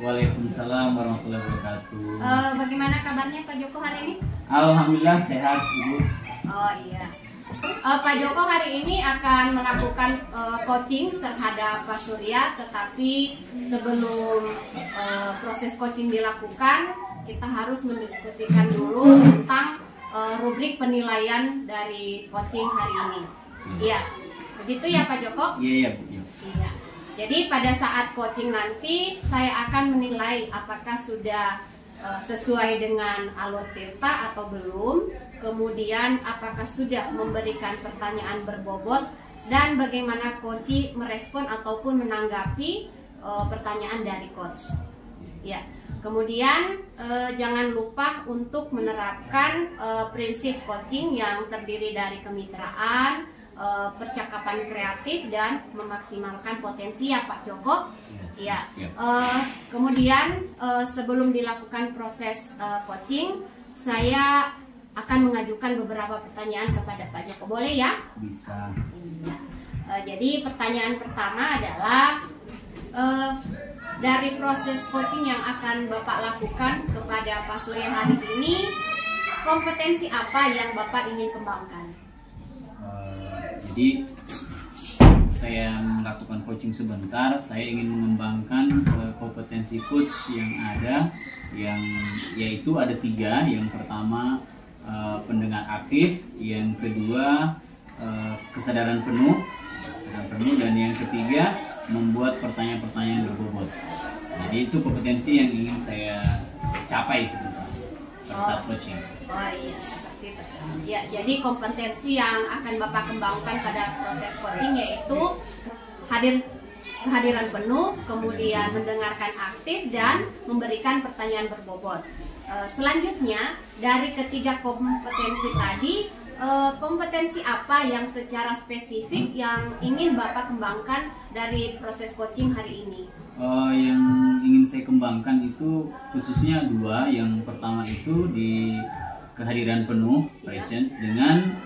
Waalaikumsalam warahmatullahi wabarakatuh. Bagaimana kabarnya Pak Joko hari ini? Alhamdulillah sehat, Ibu. Oh iya. Pak Joko hari ini akan melakukan coaching terhadap Pak Surya, tetapi sebelum proses coaching dilakukan, kita harus mendiskusikan dulu tentang rubrik penilaian dari coaching hari ini. Iya, begitu ya Pak Joko? Iya, Bu. Iya. Jadi pada saat coaching nanti saya akan menilai apakah sudah sesuai dengan alur tirta atau belum, kemudian apakah sudah memberikan pertanyaan berbobot, dan bagaimana coach merespon ataupun menanggapi pertanyaan dari coach. Ya. Kemudian jangan lupa untuk menerapkan prinsip coaching yang terdiri dari kemitraan, percakapan kreatif, dan memaksimalkan potensi ya Pak Joko. Ya. Kemudian sebelum dilakukan proses coaching, saya akan mengajukan beberapa pertanyaan kepada Pak Joko. Boleh ya? Bisa. Ya. Jadi pertanyaan pertama adalah dari proses coaching yang akan Bapak lakukan kepada Pak Surya hari ini, kompetensi apa yang Bapak ingin kembangkan? Jadi saya melakukan coaching sebentar, saya ingin mengembangkan kompetensi coach yang ada, yang yaitu ada 3. Yang pertama pendengar aktif, yang kedua kesadaran penuh, dan yang ketiga membuat pertanyaan-pertanyaan berbobot. Jadi itu kompetensi yang ingin saya capai sebentar pada saat coaching. Oh iya, seperti itu. Ya, jadi kompetensi yang akan Bapak kembangkan pada proses coaching yaitu kehadiran penuh, kemudian mendengarkan aktif, dan memberikan pertanyaan berbobot. Selanjutnya, dari ketiga kompetensi tadi, kompetensi apa yang secara spesifik yang ingin Bapak kembangkan dari proses coaching hari ini? Yang ingin saya kembangkan itu khususnya 2. Yang pertama itu di kehadiran penuh, present, dengan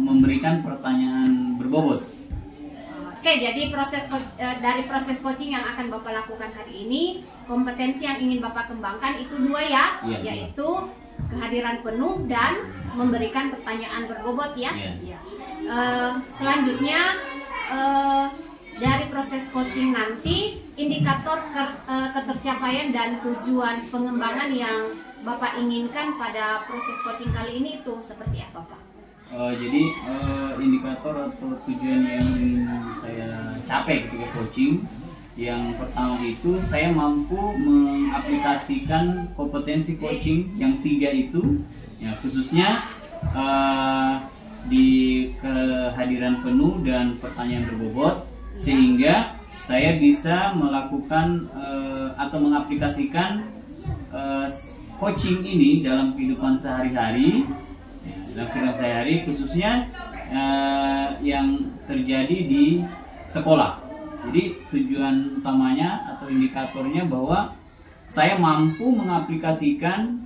memberikan pertanyaan berbobot. Oke, jadi dari proses coaching yang akan Bapak lakukan hari ini, kompetensi yang ingin Bapak kembangkan itu 2 ya, yaitu kehadiran penuh dan memberikan pertanyaan berbobot ya. Selanjutnya dari proses coaching nanti, indikator ketercapaian dan tujuan pengembangan yang Bapak inginkan pada proses coaching kali ini itu seperti apa Pak? Jadi indikator atau tujuan yang ingin saya capai ketika coaching, yang pertama itu saya mampu mengaplikasikan kompetensi coaching yang 3 itu, ya, khususnya di kehadiran penuh dan pertanyaan berbobot, sehingga saya bisa melakukan atau mengaplikasikan coaching ini dalam kehidupan sehari-hari, khususnya yang terjadi di sekolah. Jadi tujuan utamanya atau indikatornya bahwa saya mampu mengaplikasikan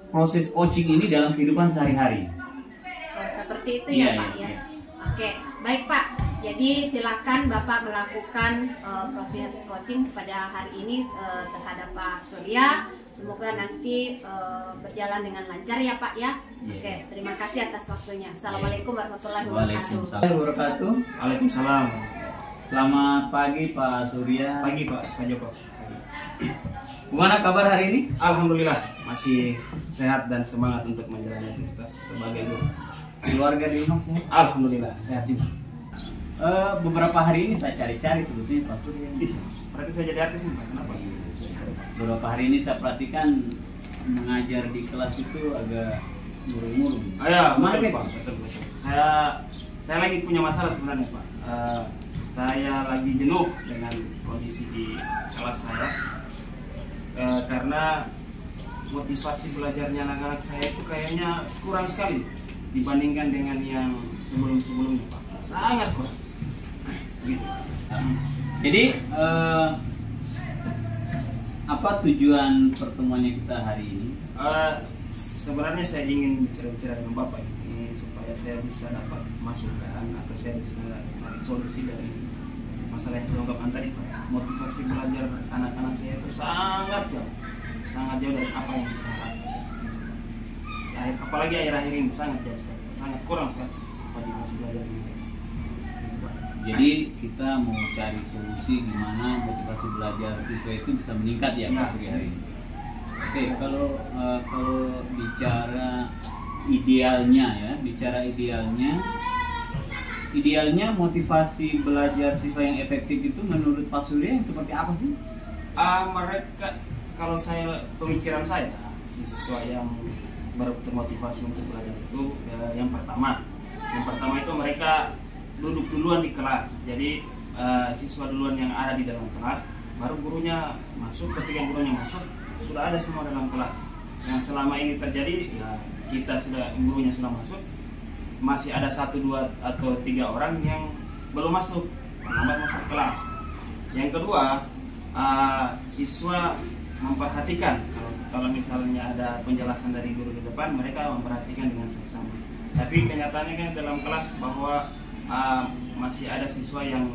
proses coaching ini dalam kehidupan sehari-hari. Oh, seperti itu ya Pak ya. Oke, baik Pak. Jadi silakan Bapak melakukan proses coaching pada hari ini terhadap Pak Surya. Semoga nanti berjalan dengan lancar ya Pak ya. Oke, terima kasih atas waktunya. Assalamualaikum warahmatullahi wabarakatuh. Waalaikumsalam. Selamat pagi Pak Surya. Pagi Pak Joko. Gimana kabar hari ini? Alhamdulillah masih sehat dan semangat untuk menjalani aktivitas sebagai guru. Keluarga di rumah sehat? Alhamdulillah sehat juga. Beberapa hari ini saya cari-cari sebetulnya Pak Surya. Berarti saya jadi artis nih Pak, kenapa? Beberapa hari ini saya perhatikan mengajar di kelas itu agak murung-murung. Ya, Kemarin, betul Pak, betul. Saya lagi punya masalah sebenarnya Pak. Saya lagi jenuh dengan kondisi di kelas saya karena motivasi belajarnya anak-anak saya itu kayaknya kurang sekali dibandingkan dengan yang sebelum-sebelumnya Pak. Sangat kurang. Gitu. Jadi apa tujuan pertemuannya kita hari ini? Sebenarnya saya ingin bicara dengan Bapak ini supaya saya bisa dapat masukan atau saya bisa cari solusi dari masalah yang saya ungkapkan tadi Pak. Motivasi belajar anak-anak saya itu sangat jauh dari apa yang kita harapkan. Apalagi akhir-akhir ini sangat jauh sekali, sangat kurang sekali motivasi belajar ini. Jadi kita mau cari solusi gimana motivasi belajar siswa itu bisa meningkat ya Pak Surya hari ini. Oke, kalau bicara idealnya motivasi belajar siswa yang efektif itu menurut Pak Surya yang seperti apa sih? Mereka, kalau pemikiran saya, siswa yang termotivasi untuk belajar itu yang pertama itu mereka duduk duluan di kelas. Jadi siswa duluan yang ada di dalam kelas, baru gurunya masuk. Ketika gurunya masuk, sudah ada semua dalam kelas. Yang selama ini terjadi, ya gurunya sudah masuk, masih ada 1, 2, atau 3 orang yang belum masuk, lambat masuk ke kelas. Yang kedua, siswa memperhatikan kalau misalnya ada penjelasan dari guru di depan, mereka memperhatikan dengan seksama. Tapi kenyataannya kan dalam kelas bahwa masih ada siswa yang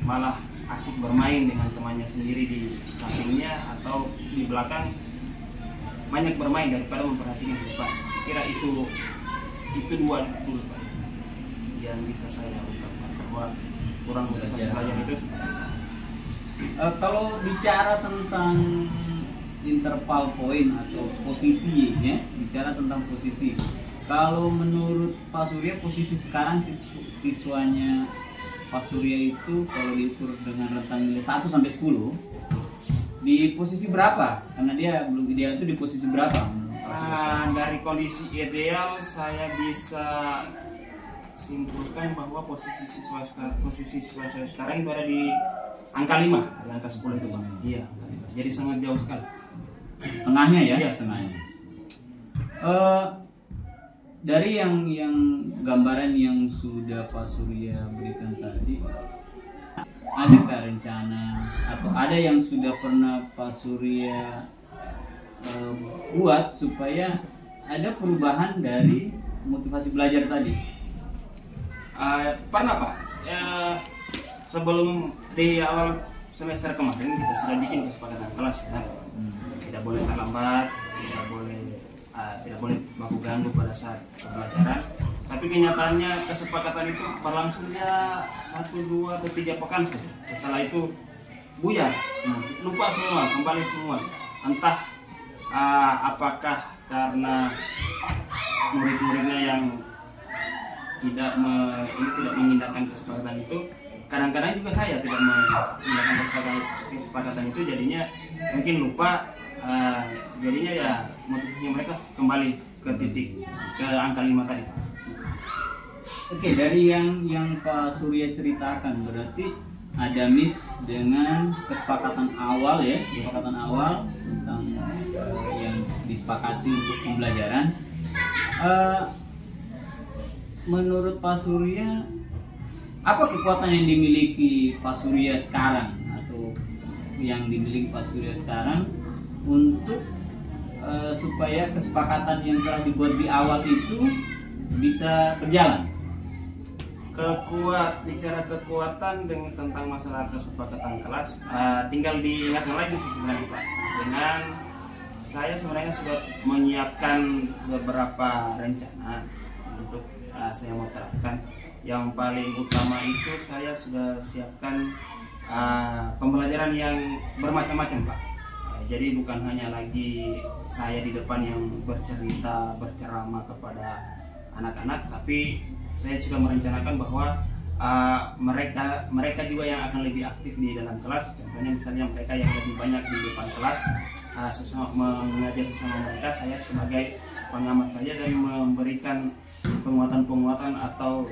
malah asik bermain dengan temannya sendiri di sampingnya atau di belakang, banyak bermain daripada memperhatikan di depan. Saya kira itu dua dulu Pak yang bisa saya ungkapkan bahwa kurang motivasi belajar itu seperti itu. Kalau bicara tentang interval point atau posisi ya, bicara tentang posisi. Kalau menurut Pak Surya posisi sekarang siswanya Pak Surya itu kalau diukur dengan rentang nilai 1 sampai 10 di posisi berapa? Karena dia belum ideal itu di posisi berapa? Dari kondisi ideal saya bisa simpulkan bahwa posisi siswa saya sekarang itu ada di angka 5, di angka 10 itu Bang. Iya, jadi sangat jauh sekali. Setengahnya ya? Iya, setengahnya. Dari yang gambaran yang sudah Pak Surya berikan tadi, adakah rencana atau ada yang sudah pernah Pak Surya buat supaya ada perubahan dari motivasi belajar tadi? Pernah Pak. Sebelum di awal semester kemarin kita sudah bikin kesepakatan kelas ya. Tidak boleh terlambat, tidak boleh baku ganggu pada saat pembelajaran. Tapi kenyataannya kesepakatan itu berlangsungnya 1, 2, atau 3 pekan saja. Setelah itu buyar, lupa semua, kembali semua. Entah apakah karena murid-muridnya yang tidak mengindahkan kesepakatan itu. Kadang-kadang juga saya tidak mengindahkan kesepakatan itu, jadinya mungkin lupa. Jadinya ya motivasinya mereka kembali ke angka 5 tadi. Oke, dari yang Pak Surya ceritakan berarti ada miss dengan kesepakatan awal ya, kesepakatan awal tentang yang disepakati untuk pembelajaran. Menurut Pak Surya, apa kekuatan yang dimiliki Pak Surya sekarang atau yang dimiliki Pak Surya sekarang untuk supaya kesepakatan yang telah dibuat di awal itu bisa berjalan? Bicara kekuatan tentang masalah kesepakatan kelas, tinggal diingatkan lagi sih sebenarnya Pak. Dengan saya sebenarnya sudah menyiapkan beberapa rencana untuk saya mau terapkan. Yang paling utama itu saya sudah siapkan pembelajaran yang bermacam-macam Pak. Jadi bukan hanya lagi saya di depan yang berceramah kepada anak-anak, tapi saya juga merencanakan bahwa mereka juga yang akan lebih aktif di dalam kelas. Contohnya misalnya mereka yang lebih banyak di depan kelas, mengajar sesama mereka, saya sebagai pengamat saja dan memberikan penguatan-penguatan atau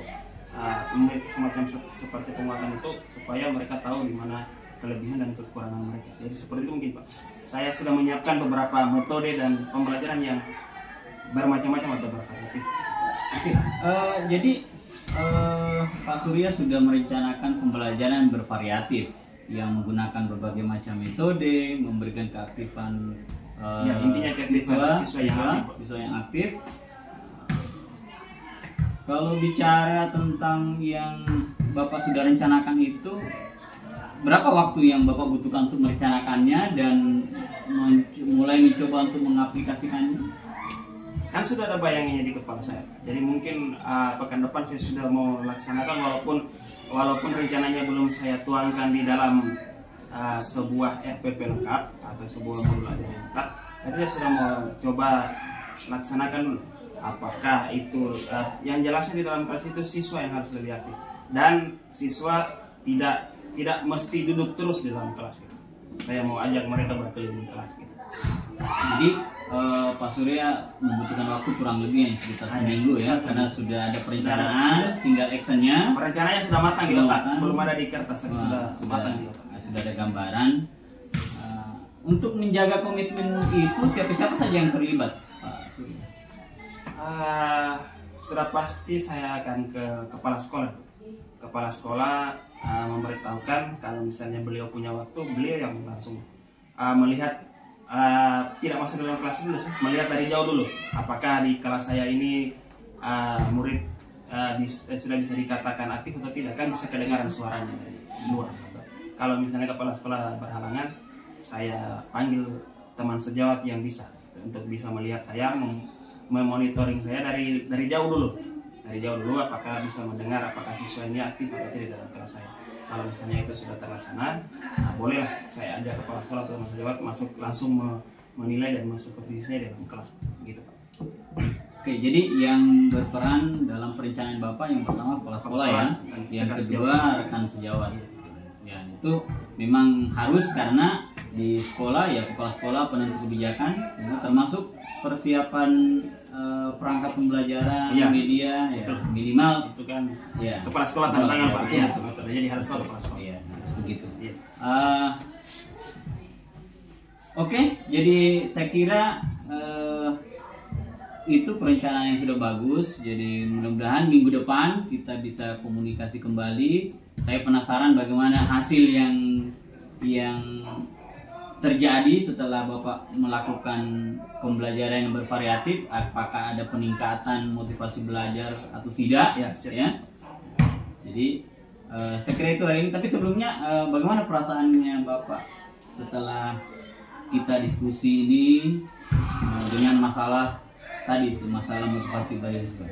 semacam seperti penguatan itu supaya mereka tahu di mana kelebihan dan kekurangan mereka. Jadi seperti itu mungkin Pak. Saya sudah menyiapkan beberapa metode dan pembelajaran yang bermacam-macam atau bervariatif. Oke, jadi Pak Surya sudah merencanakan pembelajaran bervariatif yang menggunakan berbagai macam metode, memberikan keaktifan Ya, intinya siswa yang aktif. Kalau bicara tentang yang Bapak sudah rencanakan itu, berapa waktu yang Bapak butuhkan untuk merencanakannya dan mulai mencoba untuk mengaplikasikannya? Kan sudah ada bayangannya di kepala saya. Jadi mungkin pekan depan saya sudah mau laksanakan, walaupun rencananya belum saya tuangkan di dalam sebuah RPP lengkap atau sebuah modul ajaran lengkap, tapi saya sudah mau coba laksanakan dulu. Apakah itu yang jelasnya di dalam kelas itu siswa yang harus lebih aktif dan siswa tidak mesti duduk terus di dalam kelas gitu. Saya mau ajak mereka berkeliling kelas gitu. Jadi Pak Surya membutuhkan waktu kurang lebih yang sekitar seminggu ya, karena sudah ada perencanaan, tinggal actionnya. Perencanaannya sudah matang di otak, belum ada di kertas, tapi sudah matang di otak. Sudah ada gambaran. Untuk menjaga komitmen itu siapa saja yang terlibat, Pak Surya? Sudah pasti saya akan ke kepala sekolah. Kepala sekolah memberitahukan kalau misalnya beliau punya waktu, beliau yang langsung melihat. Tidak masuk dalam kelas dulu sih, melihat dari jauh dulu apakah di kelas saya ini murid sudah bisa dikatakan aktif atau tidak, kan bisa kedengaran suaranya dari luar. Kalau misalnya kepala sekolah berhalangan, saya panggil teman sejawat yang bisa untuk bisa melihat saya, memonitoring saya dari jauh dulu, apakah bisa mendengar apakah siswa ini aktif atau tidak dalam kelas saya. Kalau misalnya itu sudah terlaksana, bolehlah saya ajak kepala sekolah atau teman sejawat masuk langsung menilai dan masuk ke posisi saya dalam kelas, gitu Pak. Oke, jadi yang berperan dalam perencanaan Bapak yang pertama kepala sekolah ya, yang kedua rekan sejawat. Ya, itu memang harus karena di sekolah ya kepala sekolah penentu kebijakan, termasuk persiapan perangkat pembelajaran, media, ya, minimal itu kan ya, kepala sekolah tantangan Pak. Ya, betul. Jadi harus tahu kepala sekolah. Iya, begitu. Ya. Oke, jadi saya kira itu perencanaan yang sudah bagus. Jadi mudah-mudahan minggu depan kita bisa komunikasi kembali. Saya penasaran bagaimana hasil yang terjadi setelah Bapak melakukan pembelajaran yang bervariatif, apakah ada peningkatan motivasi belajar atau tidak ya. Jadi saya kira itu hari ini, tapi sebelumnya bagaimana perasaannya Bapak setelah kita diskusi ini dengan masalah tadi itu, masalah motivasi belajar?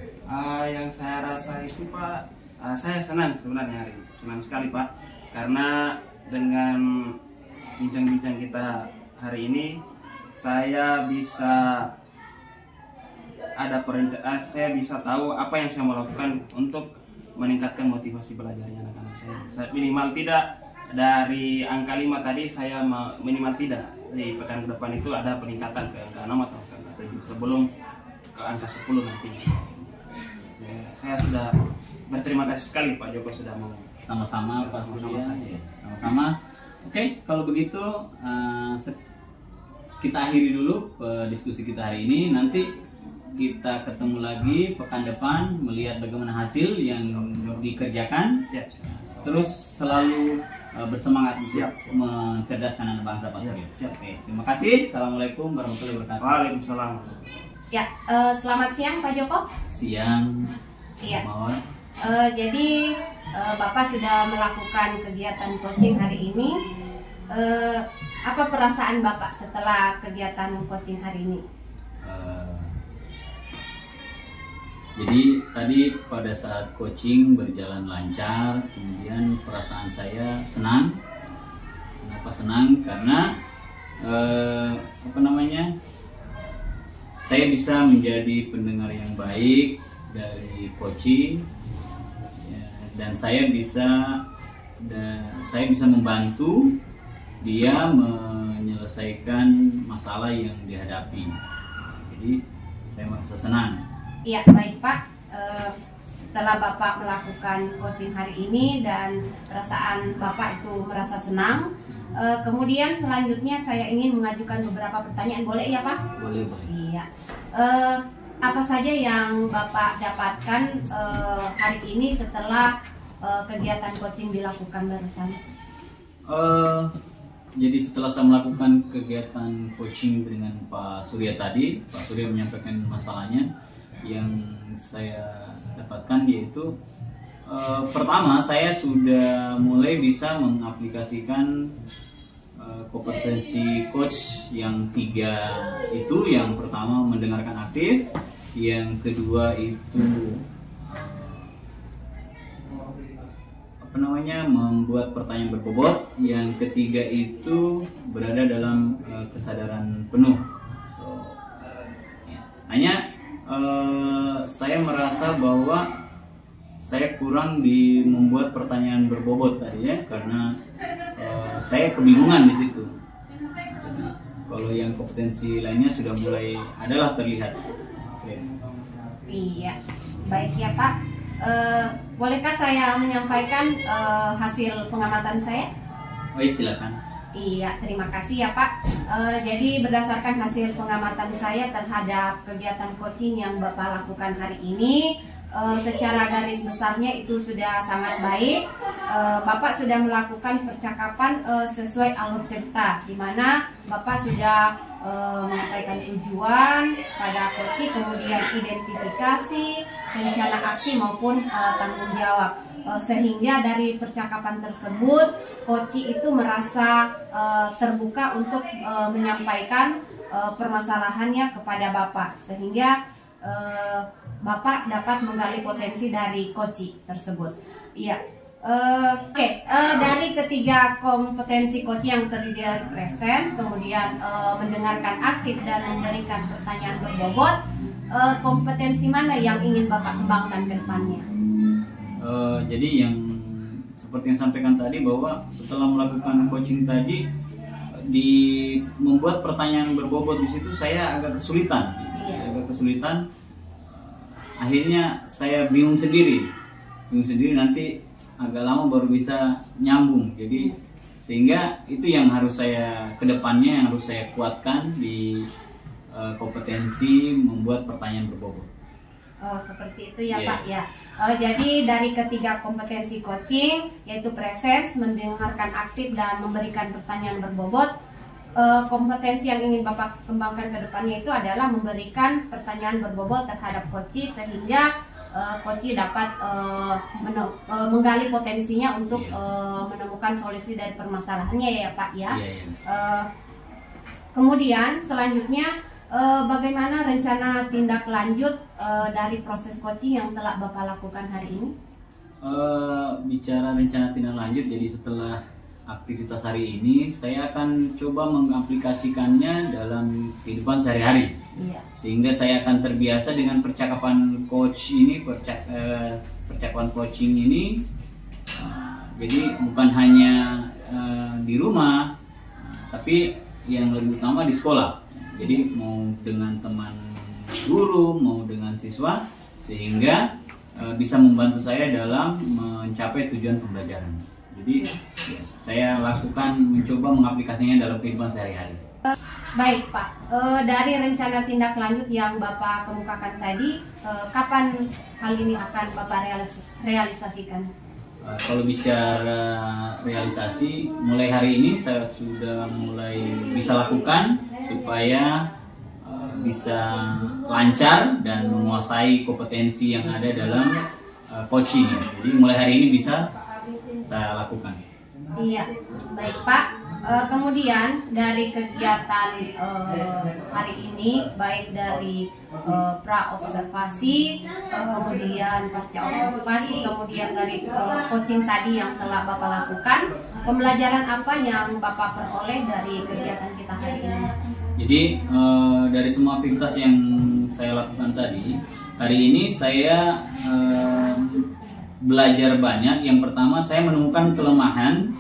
Yang saya rasa itu Pak, saya senang sebenarnya hari ini, senang sekali Pak, karena dengan bincang-bincang kita hari ini saya bisa saya bisa tahu apa yang saya mau lakukan untuk meningkatkan motivasi belajarnya anak-anak saya. Minimal tidak dari angka 5 tadi, saya minimal tidak di pekan ke depan itu ada peningkatan ke angka 6 atau ke angka 7 sebelum ke angka 10 nanti. Ya, saya sudah berterima kasih sekali Pak Joko sudah mau sama-sama Pak Surya. Sama-sama. Oke, kalau begitu kita akhiri dulu diskusi kita hari ini. Nanti kita ketemu lagi pekan depan melihat bagaimana hasil yang dikerjakan. Siap. Terus selalu bersemangat untuk mencerdaskan anak bangsa Pak Surya. Siap. Oke, terima kasih. Assalamualaikum warahmatullahi wabarakatuh. Waalaikumsalam. Ya, selamat siang Pak Joko. Siang. Iya. Mawar. Jadi Bapak sudah melakukan kegiatan coaching hari ini. Apa perasaan Bapak setelah kegiatan coaching hari ini? Jadi tadi pada saat coaching berjalan lancar, kemudian perasaan saya senang. Kenapa senang? Karena saya bisa menjadi pendengar yang baik dari coaching. Dan saya bisa membantu dia menyelesaikan menyelesaikan masalah yang dihadapi. Jadi saya merasa senang. Iya, baik Pak. Setelah Bapak melakukan coaching hari ini dan perasaan Bapak itu merasa senang, kemudian selanjutnya saya ingin mengajukan beberapa pertanyaan, boleh ya Pak? Boleh, boleh. Iya. Apa saja yang Bapak dapatkan hari ini setelah kegiatan coaching dilakukan barusan? Jadi setelah saya melakukan kegiatan coaching dengan Pak Surya tadi, Pak Surya menyampaikan masalahnya. Yang saya dapatkan yaitu pertama, saya sudah mulai bisa mengaplikasikan kompetensi coach yang 3 itu. Yang pertama mendengarkan aktif, yang kedua itu membuat pertanyaan berbobot, yang ketiga itu berada dalam kesadaran penuh. Hanya saya merasa bahwa saya kurang di membuat pertanyaan berbobot tadi ya, karena saya kebingungan di situ. Jadi, kalau yang kompetensi lainnya sudah mulai adalah terlihat. Oke. Iya, baik ya Pak. Bolehkah saya menyampaikan hasil pengamatan saya? Oh iya, silakan. Iya, terima kasih ya Pak. Jadi berdasarkan hasil pengamatan saya terhadap kegiatan coaching yang Bapak lakukan hari ini, secara garis besarnya itu sudah sangat baik. Bapak sudah melakukan percakapan sesuai alur cerita, di mana Bapak sudah menyampaikan tujuan pada coaching, kemudian identifikasi, rencana aksi maupun tanggung jawab. Sehingga dari percakapan tersebut coach itu merasa terbuka untuk menyampaikan permasalahannya kepada Bapak, sehingga Bapak dapat menggali potensi dari coach tersebut. Iya. Dari ketiga kompetensi coach yang terdiri dari presence, kemudian mendengarkan aktif dan memberikan pertanyaan berbobot, kompetensi mana yang ingin Bapak kembangkan ke depannya? Jadi yang seperti yang sampaikan tadi, bahwa setelah melakukan coaching tadi, di membuat pertanyaan berbobot di situ saya agak kesulitan. Iya. Agak kesulitan. Akhirnya saya bingung sendiri nanti agak lama baru bisa nyambung. Jadi sehingga itu yang harus saya kedepannya, yang harus saya kuatkan di kompetensi membuat pertanyaan berbobot. Oh, seperti itu ya Pak ya. Jadi dari ketiga kompetensi coaching, yaitu presence, mendengarkan aktif dan memberikan pertanyaan berbobot, kompetensi yang ingin Bapak kembangkan ke depannya itu adalah memberikan pertanyaan berbobot terhadap coach, sehingga coach dapat menggali potensinya untuk menemukan solusi dari permasalahannya ya Pak ya. Kemudian selanjutnya, bagaimana rencana tindak lanjut dari proses coaching yang telah Bapak lakukan hari ini? Bicara rencana tindak lanjut, jadi setelah aktivitas hari ini saya akan coba mengaplikasikannya dalam kehidupan sehari-hari. Iya. Sehingga saya akan terbiasa dengan percakapan coach ini, percakapan coaching ini. Jadi bukan hanya di rumah, tapi yang lebih utama di sekolah. Jadi mau dengan teman guru, mau dengan siswa, sehingga bisa membantu saya dalam mencapai tujuan pembelajaran. Jadi saya lakukan, mencoba mengaplikasinya dalam kehidupan sehari-hari. Baik Pak, dari rencana tindak lanjut yang Bapak kemukakan tadi, kapan hal ini akan Bapak realisasikan? Kalau bicara realisasi, mulai hari ini saya sudah mulai bisa lakukan supaya bisa lancar dan menguasai kompetensi yang ada dalam coaching. Jadi mulai hari ini bisa saya lakukan. Iya, baik Pak. Kemudian dari kegiatan hari ini, baik dari pra-observasi, kemudian pasca observasi, kemudian dari coaching tadi yang telah Bapak lakukan, pembelajaran apa yang Bapak peroleh dari kegiatan kita hari ini? Jadi dari semua aktivitas yang saya lakukan tadi, hari ini saya belajar banyak. Yang pertama, saya menemukan kelemahan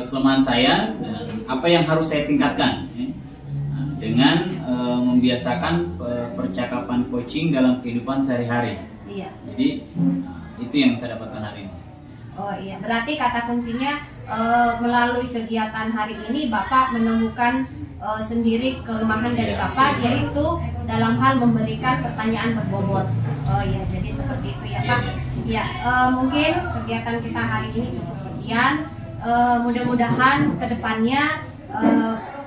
kelemahan saya dan apa yang harus saya tingkatkan ya. Nah, dengan membiasakan percakapan coaching dalam kehidupan sehari-hari. Iya. Jadi itu yang saya dapatkan hari ini. Oh iya, berarti kata kuncinya melalui kegiatan hari ini Bapak menemukan sendiri kelemahan dari Iya. Bapak, yaitu dalam hal memberikan pertanyaan berbobot. Oh iya, jadi seperti itu ya Pak. Ya, mungkin kegiatan kita hari ini cukup sekian. Mudah-mudahan kedepannya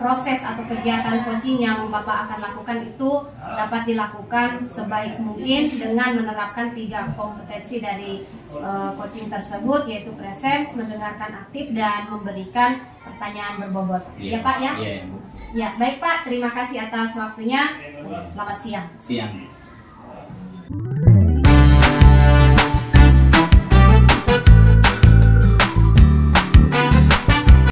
proses atau kegiatan coaching yang Bapak akan lakukan itu dapat dilakukan sebaik mungkin dengan menerapkan 3 kompetensi dari coaching tersebut, yaitu presence, mendengarkan aktif, dan memberikan pertanyaan berbobot. Ya Pak ya? Iya, Bu. Ya, baik Pak, terima kasih atas waktunya. Selamat siang. Siang.